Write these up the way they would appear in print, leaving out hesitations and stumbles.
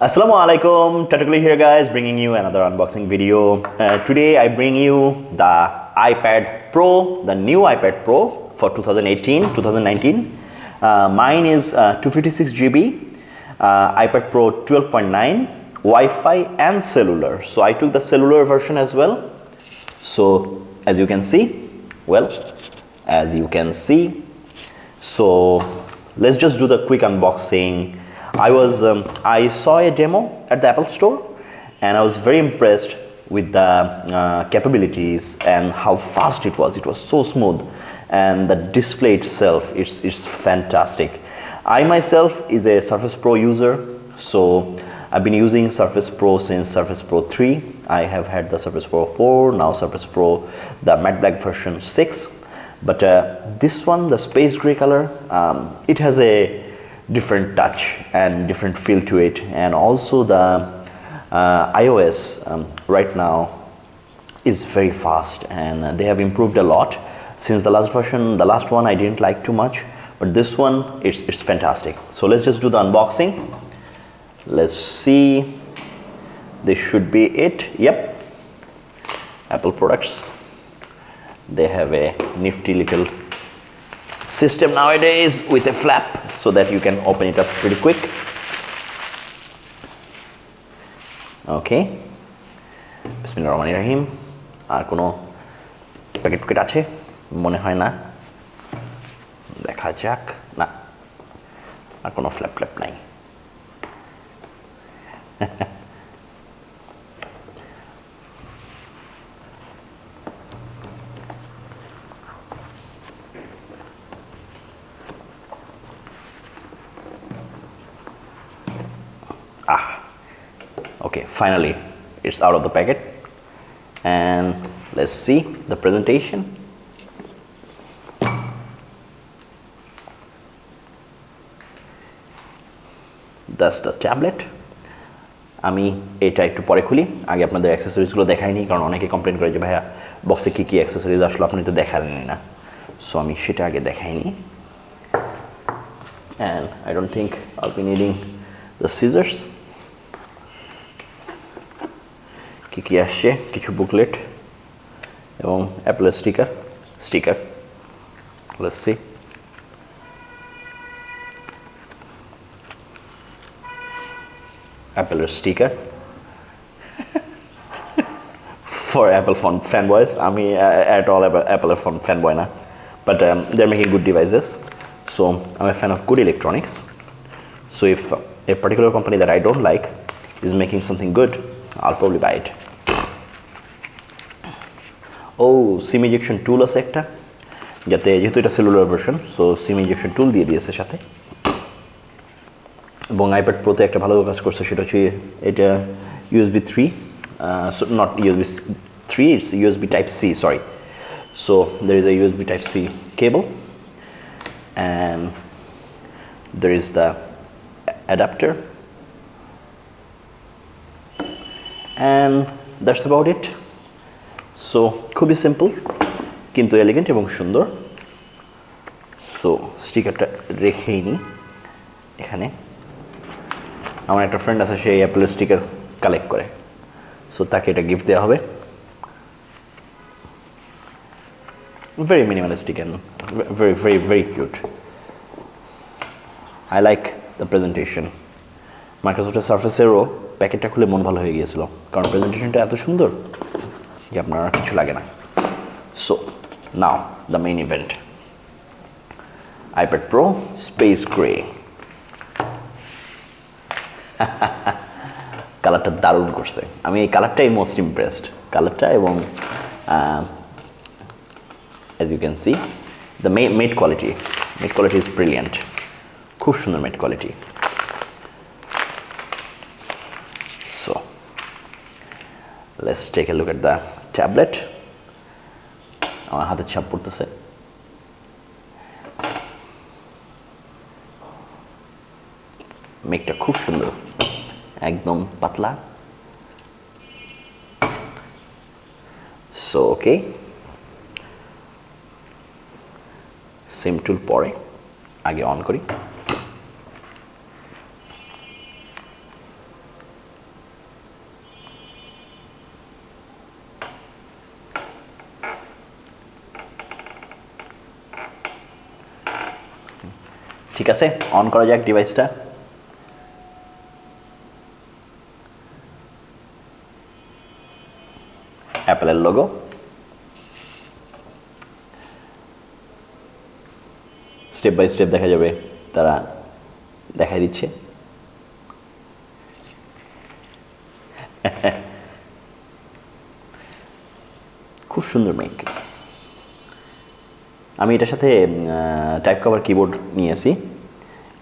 Assalamu alaikum, TarTacular here guys, bringing you another unboxing video. Today I bring you the iPad Pro, the new iPad Pro for 2018-2019. Mine is 256GB, iPad Pro 12.9, Wi-Fi and cellular. So I took the cellular version as well. So as you can see, so let's just do the quick unboxing. I saw a demo at the Apple Store and I was very impressed with the capabilities and how fast it was. It was so smooth, and the display itself is fantastic. I myself is a Surface Pro user, so I've been using Surface Pro since Surface Pro 3. I have had the Surface Pro 4, now Surface Pro, the matte black version 6. But this one, the space gray color, it has a different touch and different feel to it, and also the iOS right now is very fast, and they have improved a lot since the last version. The last one I didn't like too much, but this one it's fantastic. So let's just do the unboxing. Let's see, this should be it. Yep, Apple products, they have a nifty little system nowadays with a flap so that you can open it up pretty quick. Okay, Bismillahirrahmanirrahim. আর কোনো packet আছে মনে হয় না, দেখা যাক। না, আর কোনো flap নাই। Okay, finally it's out of the packet, and let's see the presentation. That's the tablet. আমি এটা একটু পরে খুলি, আগে আপনাদের অ্যাক্সেসরিজগুলো দেখাইনি, কারণ অনেকে কমপ্লেন করে যে ভাইয়া বক্সে কী কী অ্যাক্সেসরিজ আসলো আপনি তো দেখালেনই না। সো আমি সেটা আগে দেখাইনি, and I don't think I'll be needing the scissors. কি আসছে, কিছু বুকলেট এবং অ্যাপলের স্টিকার। Let's see. অ্যাপলের sticker for Apple phone fanboys. আমি at all Apple phone fanboy না, but they're making good devices. So I'm a fan of good electronics. So if a particular company that I don't like is making something good, I'll probably buy it. Sim injection tool আছে একটা, যাতে যেহেতু এটা cellular version, so sim injection tool দিয়ে দিয়েছে সাথে। এবং iPad প্রোতে একটা ভালো কাজ করছে, সেটা হচ্ছে এটা USB 3, not USB 3, it's USB type C, sorry. So there is a USB type C cable, and there is the adapter, and that's about it. So খুবই সিম্পল কিন্তু এলিগেন্ট এবং সুন্দর। সো স্টিকারটা রেখেই নিই এখানে। আমার একটা ফ্রেন্ড আছে, সে অ্যাপেলের স্টিকার কালেক্ট করে, সো তাকে এটা গিফট দেওয়া হবে। Very minimalistic and very very very cute. I like the presentation. মাইক্রোসফটের সার্ফেসেরও প্যাকেটটা খুলে মন ভালো হয়ে গিয়েছিল, কারণ প্রেজেন্টেশনটা এত সুন্দর যে আপনার আর কিছু লাগে না। So now the main event, iPad Pro Space Gray। কালারটা দারুণ করছে, আমি এই কালারটাই মোস্ট ইমপ্রেসড, কালারটা এবং as you can see the matte quality is brilliant, খুব সুন্দর matte quality। So let's take a look at the tablet. আমার হাতে ছাপ পড়তেছে। মেকটা খুব সুন্দর, একদম পাতলা। সো ওকে, সিম টুল পরে, আগে অন করি। ঠিক আছে, অন করা যাক ডিভাইসটা। অ্যাপেলের লোগো, স্টেপ বাই স্টেপ দেখা যাবে, তারা দেখাই দিচ্ছে। খুব সুন্দর মেক। আমি এটার সাথে টাইপ কভার কিবোর্ড নিয়েছি,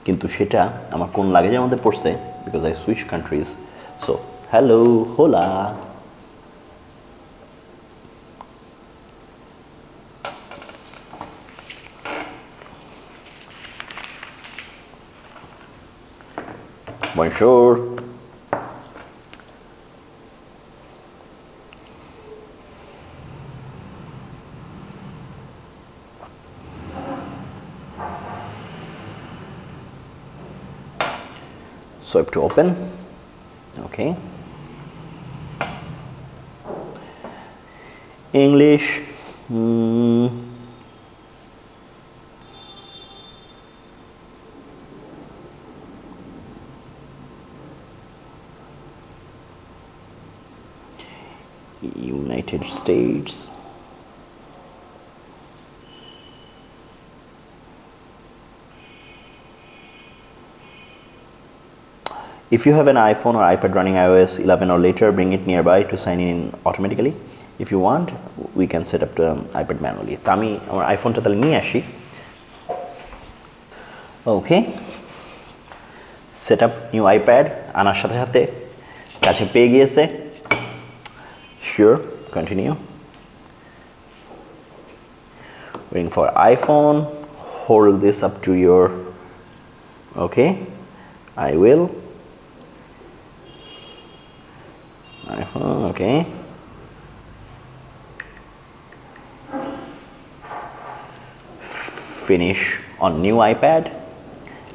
কিন্তু সেটা আমার কোন লাগেজের মধ্যে পড়ছে, because I switch countries. So hello, Hola. Bonjour. Swipe to open. Okay. English. United States. If you have an iPhone or iPad running iOS 11 or later, bring it nearby to sign in automatically. If you want, we can set up the iPad manually. তো আমি আমার আইফোনটা তাহলে নিয়ে আসি। ওকে, set up new iPad আনার সাথে সাথে কাছে পেয়ে গিয়েছে। Sure, continue. Waiting for iPhone. Hold this up to your. Okay, I will. iPhone, okay. Finish on new iPad.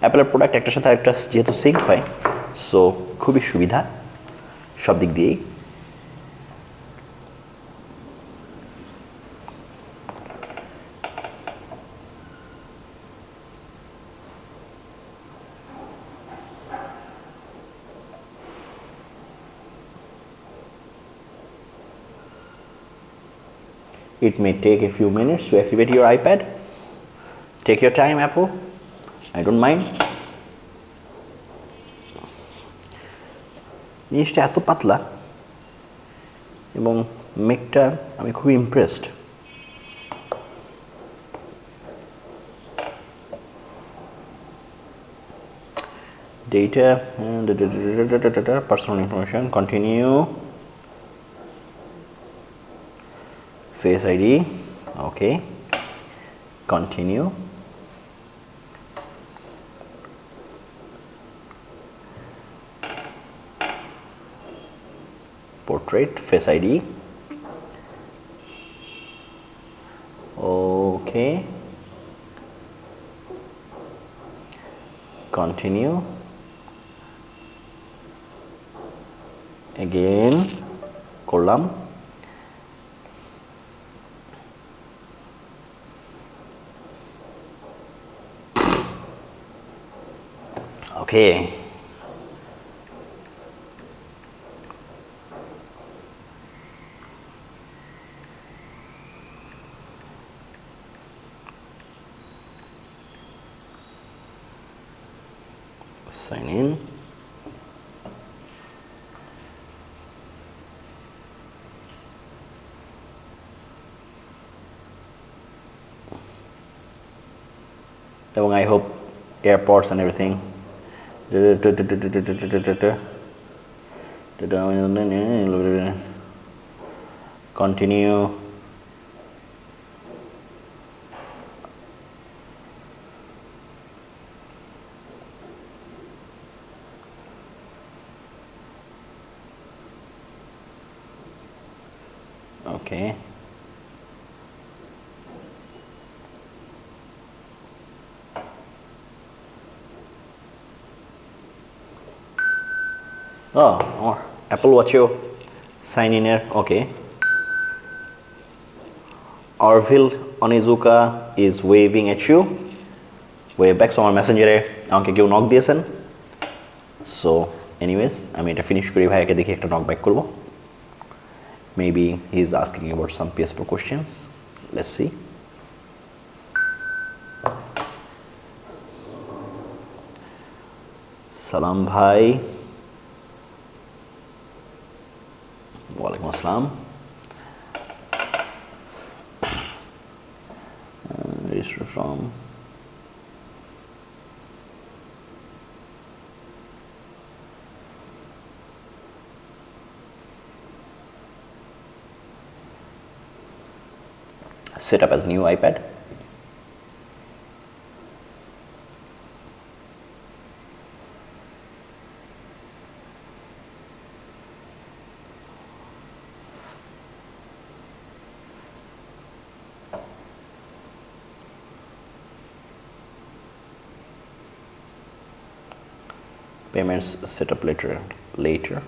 অ্যাপেলের প্রোডাক্ট একটার সাথে আরেকটা যেহেতু সিঙ্ক হয়, সো খুবই সুবিধা সব দিক দিয়েই। It may take a few minutes to activate your iPad. Take your time, Apple. I don't mind. জিনিসটা এত পাতলা এবং মেকটা আমি খুবই impressed. Data, personal information, continue. Face ID, okay. Continue. Portrait, Face ID, okay. Continue. Again করলাম। Okay. Sign in. এবং I hope airports and everything. Continue. Okay. Oh, Apple Watch sign in here. Okay. Orville Onizuka is waving at you. ওয়েবএক্স আমার মেসেঞ্জারে আমাকে কেউ knock দিয়েছেন। So anyways আমি এটা finish করি, ভাইয়াকে দেখি একটা নক ব্যাক করবো। Maybe he is asking about some PS4 questions. Let's see. Salam bhai. Walaikum assalam. Register from set up as new iPad. Payments set up later.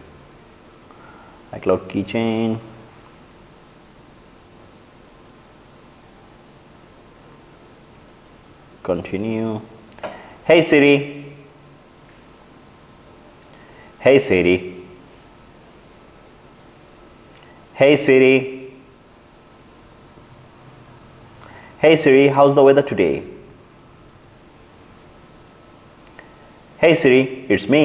iCloud keychain. Continue. Hey Siri. Hey Siri. Hey Siri. Hey Siri, how's the weather today? Hey Siri, it's me.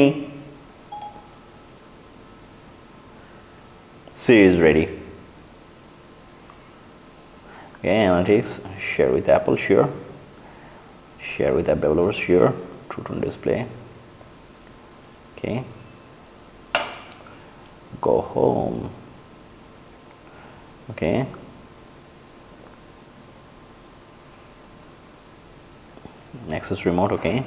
Siri is ready. Okay, analytics, share with Apple, sure. Share with app developers, sure. True tone display. Okay. Go home. Okay. Access remote, okay.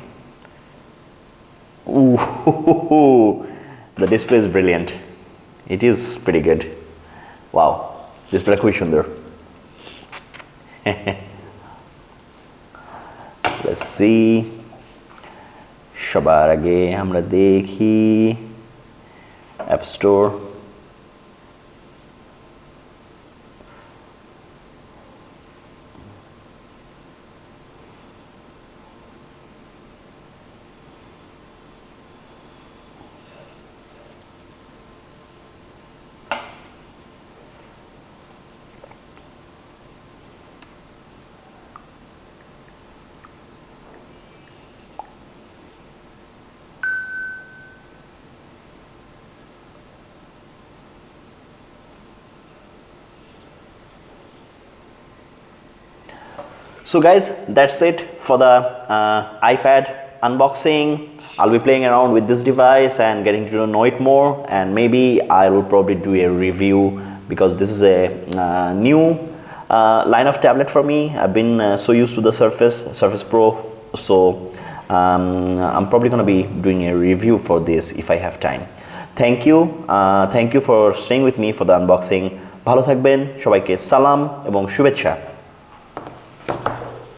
Ooh, the display is brilliant. It is pretty good. Wow, display খুবই সুন্দর। Let's see. সবার আগে আমরা দেখি app store. So guys, that's it for the iPad unboxing. I'll be playing around with this device and getting to know it more, and maybe I will probably do a review because this is a new line of tablet for me. I've been so used to the Surface Pro, so I'm probably going to be doing a review for this if I have time. Thank you for staying with me for the unboxing. ভালো থাকবেন, সবাইকে সালাম এবং শুভেচ্ছা।